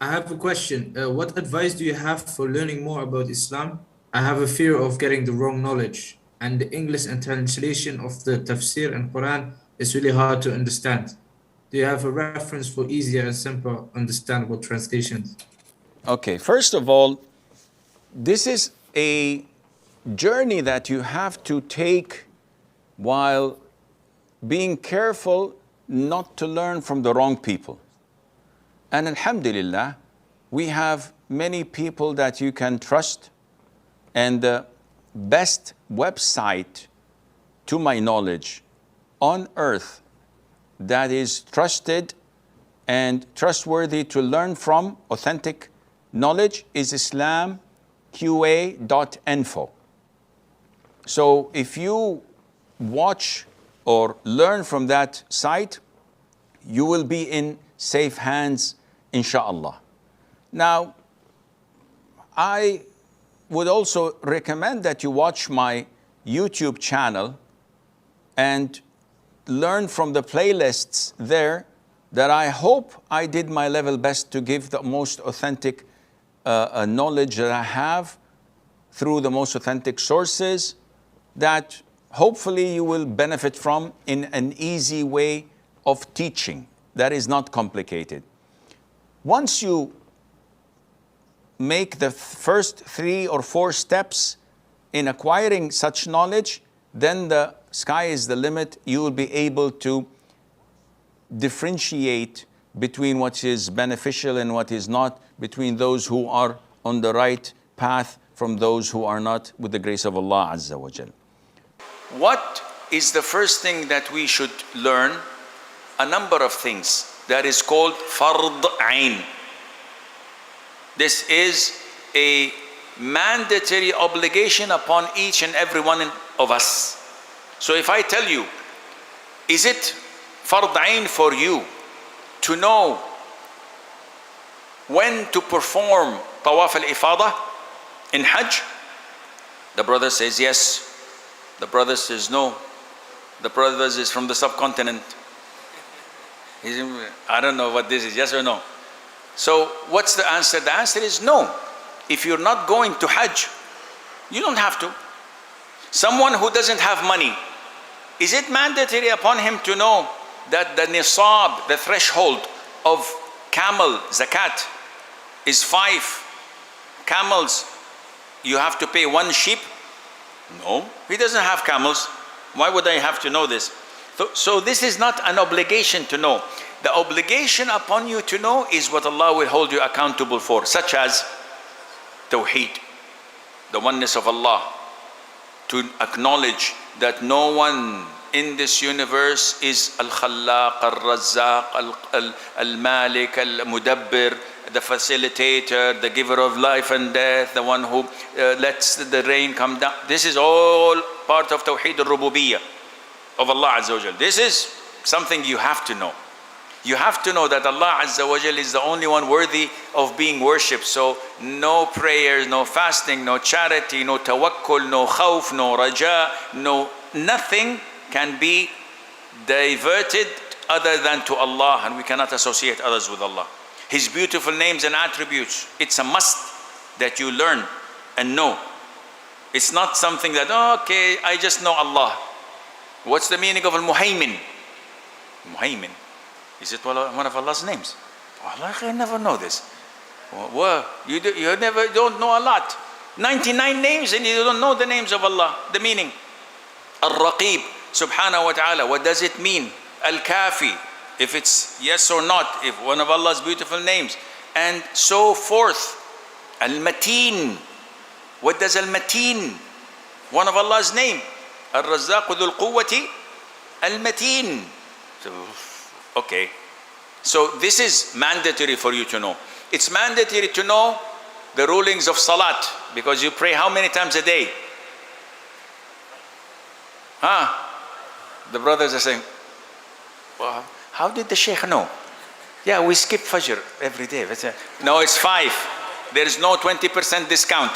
I have a question. What advice do you have for learning more about Islam? I have a fear of getting the wrong knowledge, and the English and translation of the tafsir and Quran is really hard to understand. Do you have a reference for easier and simple, understandable translations? Okay, first of all, this is a journey that you have to take while being careful not to learn from the wrong people. And alhamdulillah, we have many people that you can trust, and the best website, to my knowledge, on earth that is trusted and trustworthy to learn from authentic knowledge is islamqa.info. So if you watch or learn from that site, you will be in safe hands, inshallah. Now, I would also recommend that you watch my YouTube channel and learn from the playlists there that I hope I did my level best to give the most authentic knowledge that I have through the most authentic sources that hopefully you will benefit from in an easy way of teaching that is not complicated. Once you make the first 3 or 4 steps in acquiring such knowledge, then the sky is the limit. You will be able to differentiate between what is beneficial and what is not, between those who are on the right path from those who are not, with the grace of Allah Azza wa Jal. What is the first thing that we should learn? A number of things. That is called fard ain. This is a mandatory obligation upon each and every one of us. So if I tell you, is it fard ain for you to know when to perform tawaf al-ifadah in Hajj? The brother says yes. The brother says no. The brother is from the subcontinent. I don't know what this is, yes or no? So what's the answer? The answer is no. If you're not going to Hajj, you don't have to. Someone who doesn't have money, is it mandatory upon him to know that the nisab, the threshold of camel zakat is 5 camels? You have to pay 1 sheep? No, he doesn't have camels. Why would I have to know this? So this is not an obligation to know. The obligation upon you to know is what Allah will hold you accountable for, such as Tawheed, the oneness of Allah, to acknowledge that no one in this universe is Al-Khallaq, Al-Razzaq, Al-Malik, Al-Mudabbir, the facilitator, the giver of life and death, the one who lets the rain come down. This is all part of Tawheed al-Rububiyyah of Allah Azza wa Jal. This is something you have to know. You have to know that Allah Azza wa Jal is the only one worthy of being worshipped. So no prayers, no fasting, no charity, no tawakkul, no khawf, no raja, no nothing can be diverted other than to Allah, and we cannot associate others with Allah. His beautiful names and attributes, it's a must that you learn and know. It's not something that, oh, okay, I just know Allah. What's the meaning of al-Muhaymin? Muhaymin, is it one of Allah's names? Allah, I never know this. Well, you don't know a lot. 99 names and you don't know the names of Allah, the meaning. Al-Raqib, subhanahu wa ta'ala, what does it mean? Al-Kafi, if it's yes or not, if one of Allah's beautiful names, and so forth. Al-Mateen, what does Al-Mateen? One of Allah's name. Al-Razzaq dhul quwwati Al-Mateen. So, okay. So this is mandatory for you to know. It's mandatory to know the rulings of Salat, because you pray how many times a day? The brothers are saying, well, how did the sheikh know? Yeah, we skip Fajr every day. No, it's 5. There is no 20% discount.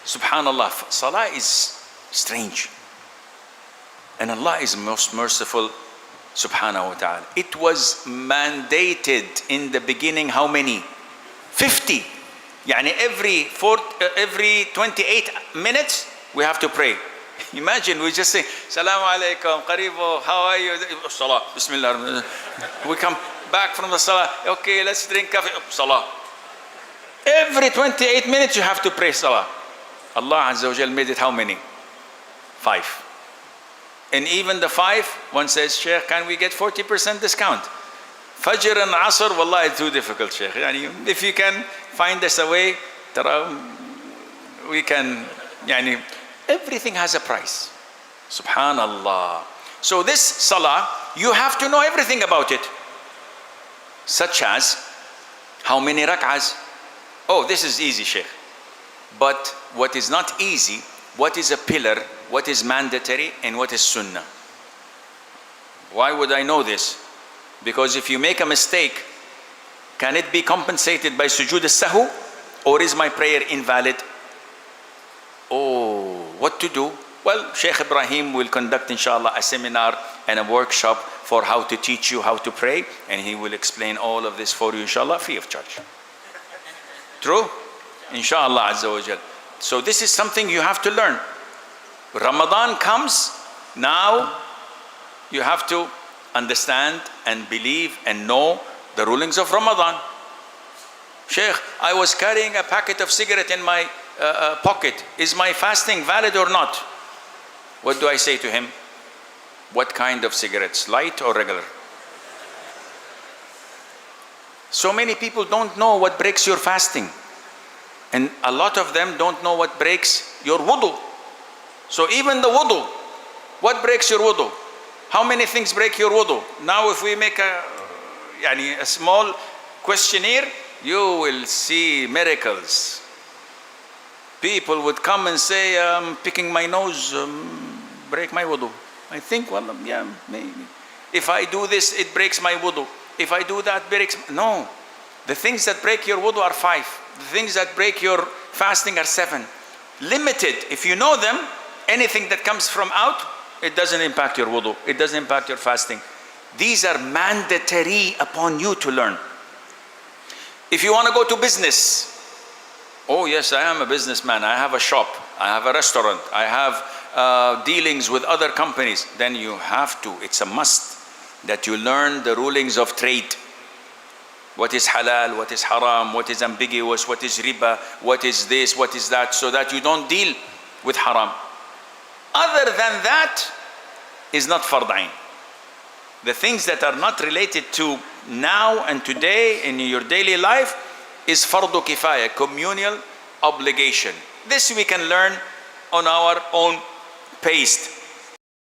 Subhanallah, Salah is strange. And Allah is most merciful. Subhanahu wa ta'ala. It was mandated in the beginning, how many? 50. Yani every 28 minutes we have to pray. Imagine we just say, Salaam alaikum, qaribo, how are you? Salah, Bismillah. We come back from the salah, okay, let's drink coffee, salah. Every 28 minutes you have to pray salah. Allah Azza wa Jal made it how many? 5. And even the 5, one says, Sheikh, can we get 40% discount? Fajr and Asr, wallah, it's too difficult, Sheikh. If you can find us a way, we can, everything has a price. Subhanallah. So this salah, you have to know everything about it. Such as, how many rak'ahs? Oh, this is easy, Sheikh. But what is not easy, what is a pillar, what is mandatory, and what is sunnah? Why would I know this? Because if you make a mistake, can it be compensated by sujood as-sahu, or is my prayer invalid? Oh, what to do? Well, Sheikh Ibrahim will conduct inshallah a seminar and a workshop for how to teach you how to pray, and he will explain all of this for you inshallah free of charge. True? Inshallah Azza wa Jal. So this is something you have to learn. Ramadan comes, now you have to understand and believe and know the rulings of Ramadan. Sheikh, I was carrying a packet of cigarette in my pocket. Is my fasting valid or not? What do I say to him? What kind of cigarettes, light or regular? So many people don't know what breaks your fasting. And a lot of them don't know what breaks your wudu. So even the wudu, what breaks your wudu? How many things break your wudu? Now if we make a small questionnaire, you will see miracles. People would come and say, I'm picking my nose, break my wudu. I think, well, yeah, maybe. If I do this, it breaks my wudu. If I do that, breaks. No. The things that break your wudu are 5. The things that break your fasting are 7. Limited. If you know them, anything that comes from out, it doesn't impact your wudu. It doesn't impact your fasting. These are mandatory upon you to learn. If you want to go to business, oh yes, I am a businessman. I have a shop. I have a restaurant. I have dealings with other companies. Then you have to, it's a must that you learn the rulings of trade. What is halal, what is haram, what is ambiguous, what is riba, what is this, what is that, so that you don't deal with haram. Other than that is not fard ain. The things that are not related to now and today in your daily life is fardu kifaya, communal obligation. This we can learn on our own pace.